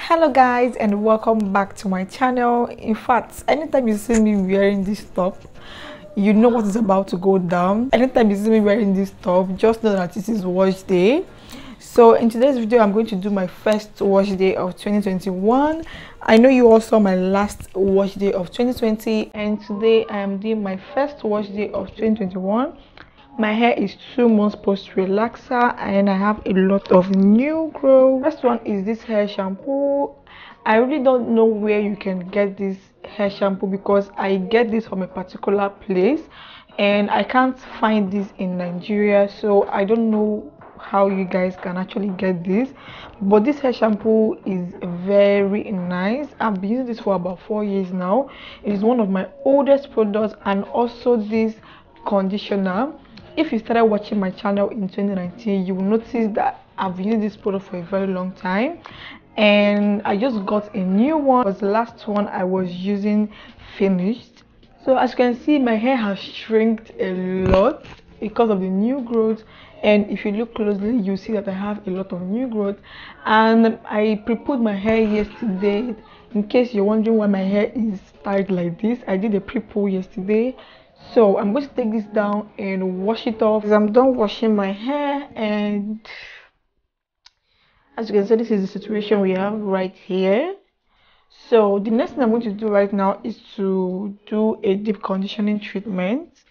Hello guys, and welcome back to my channel. In fact, anytime you see me wearing this top, you know what is about to go down. Anytime you see me wearing this top, just know that this is wash day. So in today's video, I'm going to do my first wash day of 2021. I know you all saw my last wash day of 2020, and today I am doing my first wash day of 2021. My hair is 2 months post relaxer and I have a lot of new growth. First one is this hair shampoo. I really don't know where you can get this hair shampoo because I get this from a particular place and I can't find this in Nigeria, so I don't know how you guys can actually get this. But this hair shampoo is very nice. I've been using this for about 4 years now. It is one of my oldest products, and also this conditioner. If you started watching my channel in 2019, you will notice that I've used this product for a very long time, and I just got a new one because the last one I was using finished. So as you can see, my hair has shrinked a lot because of the new growth, and if you look closely, you see that I have a lot of new growth. And I pre-pulled my hair yesterday. In case you're wondering why my hair is tied like this, I did a pre-pull yesterday. So I'm going to take this down and wash it off. I'm done washing my hair, and as you can see, this is the situation we have right here. So the next thing I'm going to do right now is to do a deep conditioning treatment.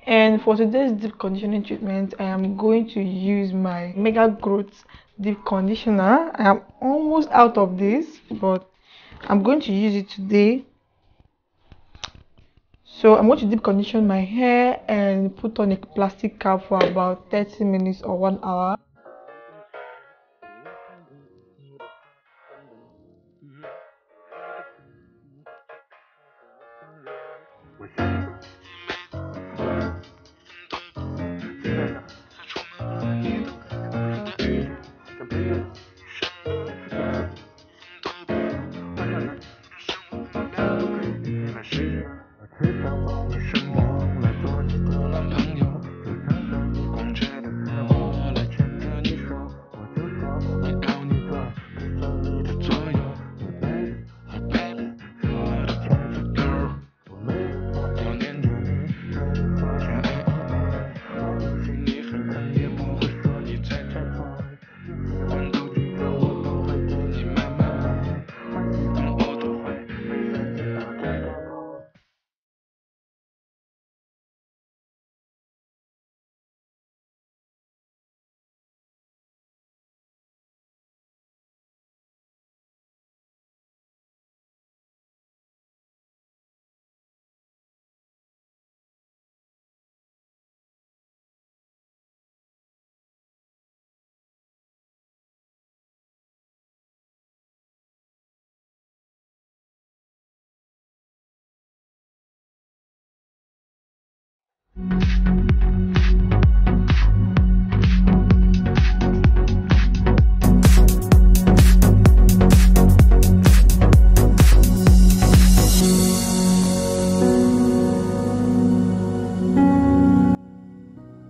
And for today's deep conditioning treatment, I am going to use my Mega Growth deep conditioner. I am almost out of this, but I'm going to use it today. So I'm going to deep condition my hair and put on a plastic cap for about 30 minutes or 1 hour.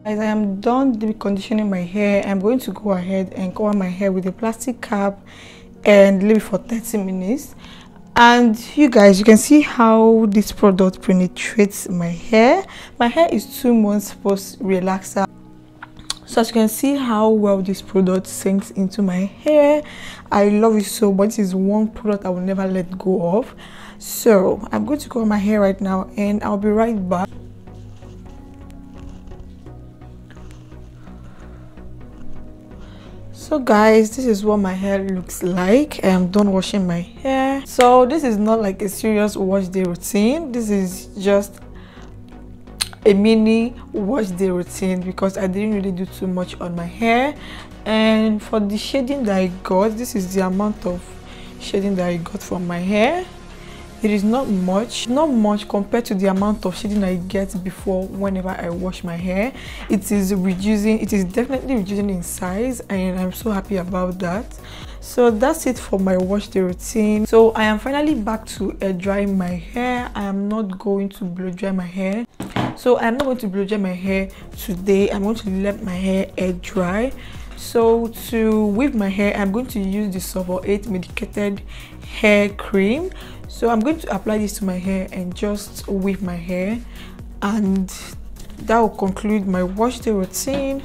As I am done deep conditioning my hair, I'm going to go ahead and cover my hair with a plastic cap and leave it for 30 minutes. And you guys, you can see how this product penetrates my hair. My hair is 2 months post relaxer. So as you can see how well this product sinks into my hair. I love it so much. This is one product I will never let go of. So I'm going to cover my hair right now and I'll be right back. So guys, this is what my hair looks like. I am done washing my hair. So this is not like a serious wash day routine. This is just a mini wash day routine because I didn't really do too much on my hair. And for the shading that I got, this is the amount of shading that I got from my hair. It is not much compared to the amount of shading I get before whenever I wash my hair. It is definitely reducing in size, and I'm so happy about that. So that's it for my wash day routine. So I am finally back to air drying my hair. I am not going to blow dry my hair. So I'm not going to blow dry my hair today. I'm going to let my hair air dry. So to weave my hair, I'm going to use the Sulfur 8 medicated hair cream. So I'm going to apply this to my hair and just weave my hair, and that will conclude my wash day routine.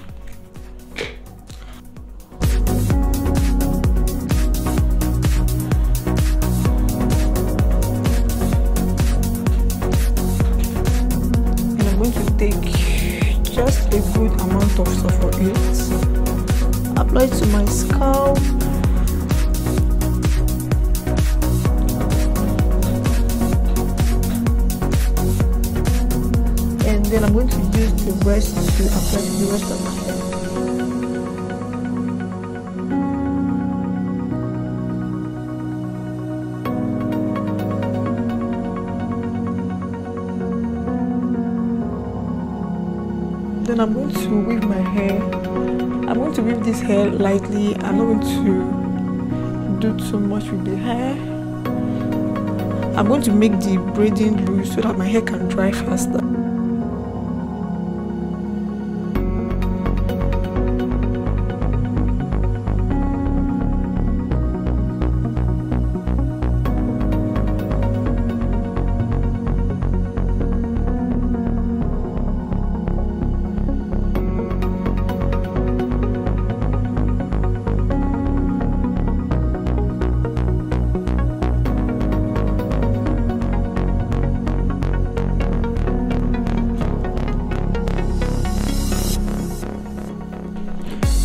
And I'm going to take just a good amount of Sulfur 8, apply it to my scalp. And then I'm going to use the rest to apply to the rest of my hair. Then I'm going to weave my hair. I'm going to weave this hair lightly. I'm not going to do too much with the hair. I'm going to make the braiding loose so that my hair can dry faster.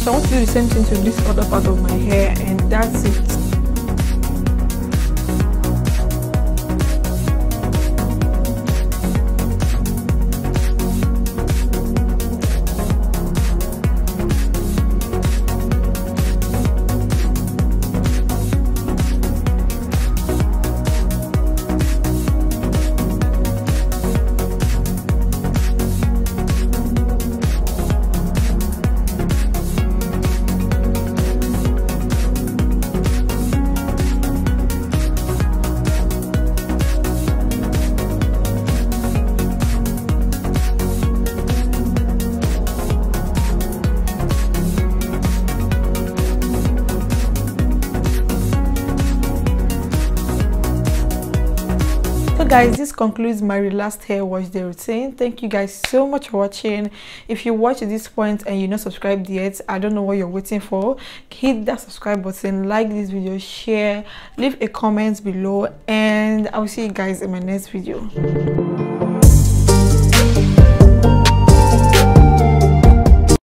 So I want to do the same thing to this other part of my hair, and that's it. Guys, this concludes my relaxed hair wash day routine. Thank you guys so much for watching. If you watch at this point and you're not subscribed yet, I don't know what you're waiting for. Hit that subscribe button, like this video, share, leave a comment below, and I will see you guys in my next video.